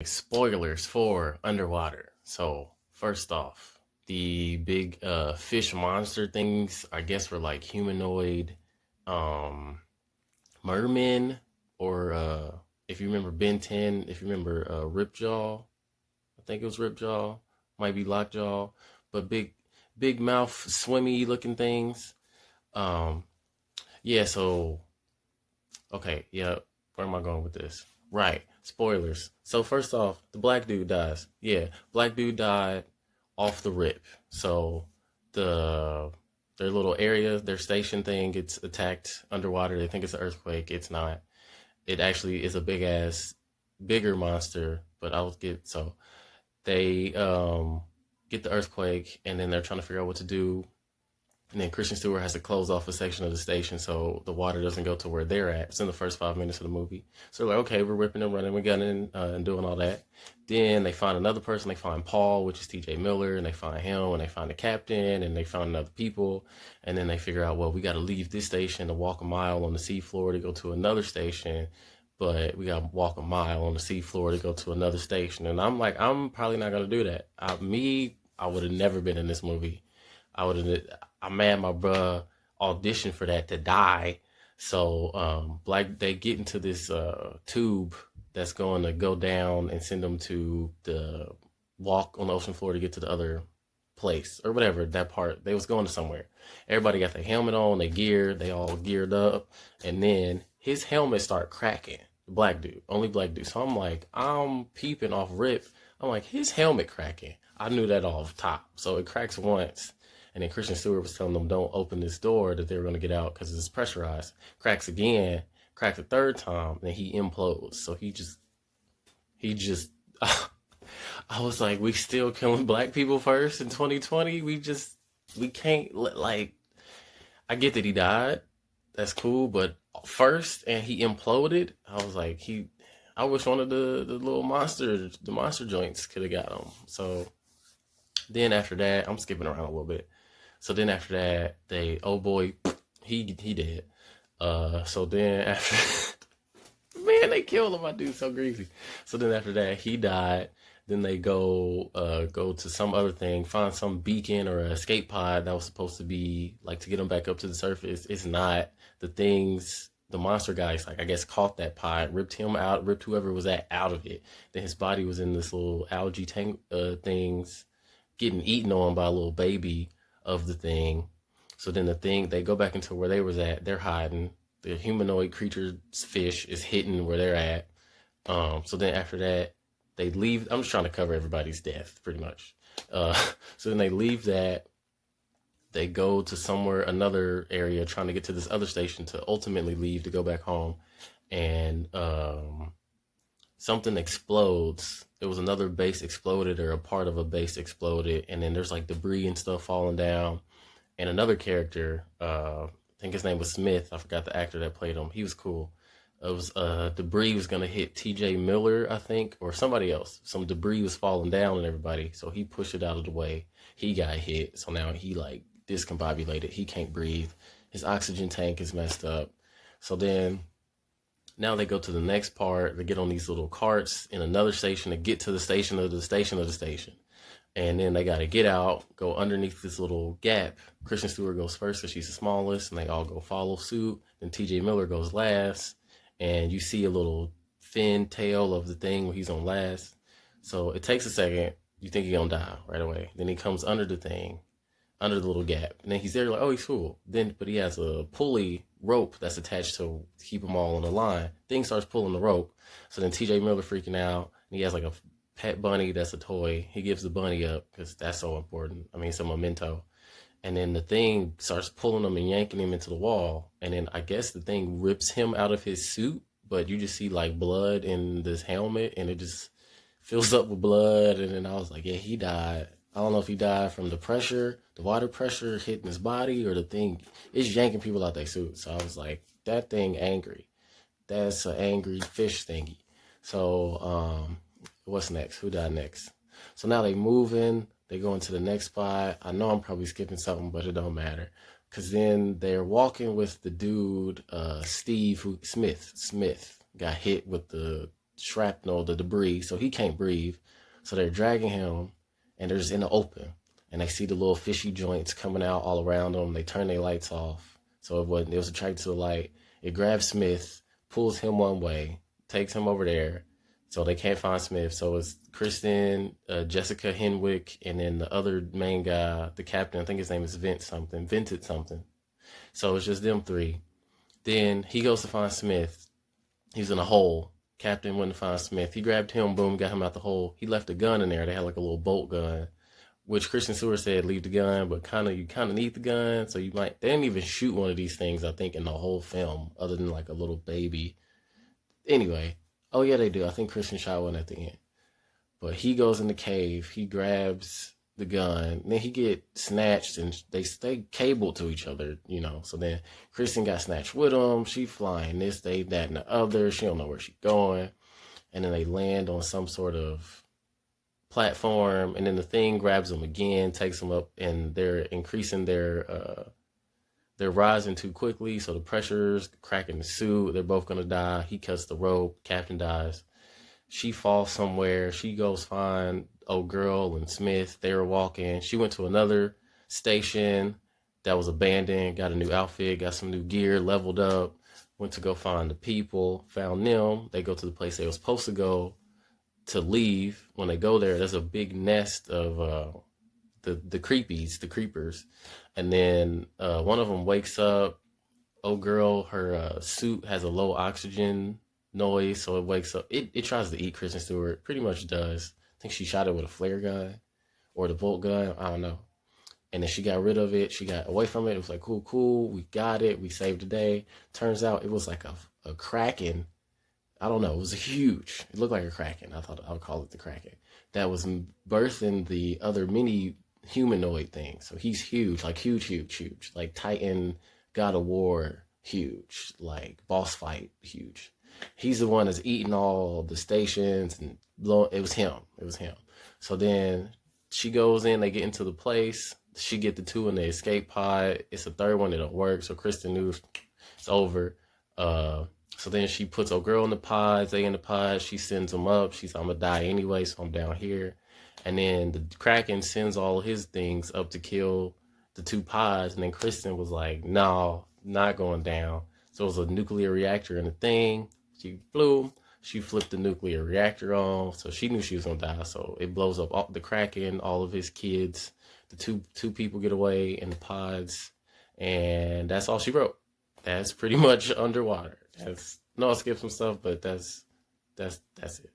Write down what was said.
Spoilers for Underwater. So first off, the big fish monster things, I guess, were like humanoid um mermen, or if you remember Ben 10, if you remember Ripjaw, I think it was Ripjaw, might be Lockjaw, but big mouth swimmy looking things. Um yeah, so okay, yeah, where am I going with this? Right, spoilers. So first off, the black dude dies. Yeah, black dude died off the rip. So the their little area, their station thing gets attacked underwater. They think it's an earthquake. It's not. It actually is a bigger monster. But I'll get so they get the earthquake, and then they're trying to figure out what to do, and then Christian Stewart has to close off a section of the station so the water doesn't go to where they're at. It's in the first 5 minutes of the movie. So they're like, okay, we're ripping and running, we're gunning and doing all that. Then they find another person. They find Paul, which is T.J. Miller, and they find him, and they find the captain, and they find other people. And then they figure out, well, we got to leave this station to walk a mile on the seafloor to go to another station. But we got to walk a mile on the seafloor to go to another station. And I'm like, I'm probably not going to do that. I would have never been in this movie. I would have. I'm mad my bruh auditioned for that to die. So Black they get into this tube that's going to go down and send them to the walk on the ocean floor to get to the other place or whatever that part. They was going to somewhere. Everybody got their helmet on, their gear, they all geared up, and then his helmet start cracking. Black dude, only black dude. So I'm like, I'm peeping off rip. I'm like, his helmet cracking. I knew that off top. So it cracks once. And then Christian Stewart was telling them, don't open this door that they were going to get out because it's pressurized. Cracks again, cracks a third time, and he implodes. So he just, I was like, we still killing black people first in 2020? We can't, like, I get that he died. That's cool. But first, and he imploded, I was like, I wish one of the little the monster joints could have got him. So then after that, I'm skipping around a little bit. So then after that, oh boy, he did. So then after man, they killed him. My dude so greasy. So then after that, he died. Then they go to some other thing, find some beacon or an escape pod that was supposed to be like to get them back up to the surface. It's not. The things the monster guys, like, I guess, caught that pod, ripped him out, ripped whoever was out of it. Then his body was in this little algae tank things, getting eaten on by a little baby of the thing. So then they go back into where they was at. They're hiding. The humanoid creature's fish is hitting where they're at. So then after that, they leave. I'm just trying to cover everybody's death, pretty much. Uh, so then they leave that. They go to somewhere, another area, trying to get to this other station to ultimately leave to go back home. And something explodes. There was another base exploded, or a part of a base exploded, and then there's like debris and stuff falling down. And another character, I think his name was Smith. I forgot the actor that played him. He was cool. It was debris was gonna hit T.J. Miller, I think, or somebody else. Some debris was falling down on everybody, so he pushed it out of the way. He got hit, so now he like discombobulated. He can't breathe. His oxygen tank is messed up. So then now they go to the next part. They get on these little carts in another station to get to the station of the station of the station. And then they got to get out, go underneath this little gap. Kristen Stewart goes first because she's the smallest, and they all go follow suit. Then TJ Miller goes last, and you see a little fin tail of the thing where he's on last. So it takes a second. You think he's going to die right away. Then he comes under the thing, under the little gap. And then he's there like, oh, he's cool. But he has a pulley rope that's attached to keep them all on the line. Thing starts pulling the rope. So then TJ Miller freaking out. And he has like a pet bunny that's a toy. He gives the bunny up because that's so important. I mean, it's a memento. And then the thing starts pulling him and yanking him into the wall. And then I guess the thing rips him out of his suit, but you just see like blood in this helmet, and it just fills up with blood. And then I was like, yeah, he died. I don't know if he died from the pressure, the water pressure hitting his body, or the thing is yanking people out their suits. So I was like, that thing angry. That's an angry fish thingy. So what's next? Who died next? So now they moving. They go into the next spot. I know I'm probably skipping something, but it don't matter. Because then they're walking with the dude, Steve Smith got hit with the shrapnel, the debris, so he can't breathe. So they're dragging him, and they're just in the open, and they see the little fishy joints coming out all around them. They turn their lights off, so it was attracted to the light. It grabs Smith, pulls him one way, takes him over there. So they can't find Smith. So it's Kristen, Jessica Henwick, and then the other main guy, the captain. I think his name is Vented something. So it's just them three. Then he goes to find Smith. He's in a hole. Captain went to find Smith. He grabbed him, boom, got him out the hole. He left a gun in there. They had like a little bolt gun, which Kristen Stewart said leave the gun, but you kind of need the gun. So they didn't even shoot one of these things, I think, in the whole film, other than like a little baby. Anyway, oh yeah, they do. I think Kristen shot one at the end. But he goes in the cave. He grabs the gun. And then he get snatched, and they stay cabled to each other, So then Kristen got snatched with him. She flying this, they, that, and the other. She don't know where she's going. And then they land on some sort of platform, and then the thing grabs them again, takes them up, and they're increasing they're rising too quickly, so the pressure's cracking the suit. They're both gonna die. He cuts the rope. Captain dies. She falls somewhere. She goes find old girl and Smith. They were walking. She went to another station that was abandoned, got a new outfit, got some new gear, leveled up, went to go find the people, found them. They go to the place they were supposed to go to leave. When they go there, there's a big nest of the creepers. And then one of them wakes up. Old girl, her suit has a low oxygen noise, so it wakes up. It tries to eat Kristen Stewart, pretty much does. I think she shot it with a flare gun or the bolt gun, I don't know. And then she got rid of it. She got away from it. It was like, cool, we got it. We saved the day. Turns out it was like a kraken. I don't know. It was huge. It looked like a kraken. I thought I would call it the kraken. That was birthing the other mini humanoid thing. So he's huge, like huge. Like Titan, God of War, huge. Like boss fight, huge. He's the one that's eating all the stations, and it was him. So then she goes in, they get into the place. She get the two in the escape pod. It's a third one that don't work. So Kristen knew it's over. So then she puts a girl in the pods. They in the pods. She sends them up. She's, I'm gonna die anyway, so I'm down here. And then the Kraken sends all his things up to kill the two pods. And then Kristen was like, no, not going down. So it was a nuclear reactor in the thing. She flew. She flipped the nuclear reactor on. So she knew she was gonna die. So it blows up all the Kraken, all of his kids. The two people get away in the pods. And that's all she wrote. That's pretty much Underwater. I skipped some stuff, but that's it.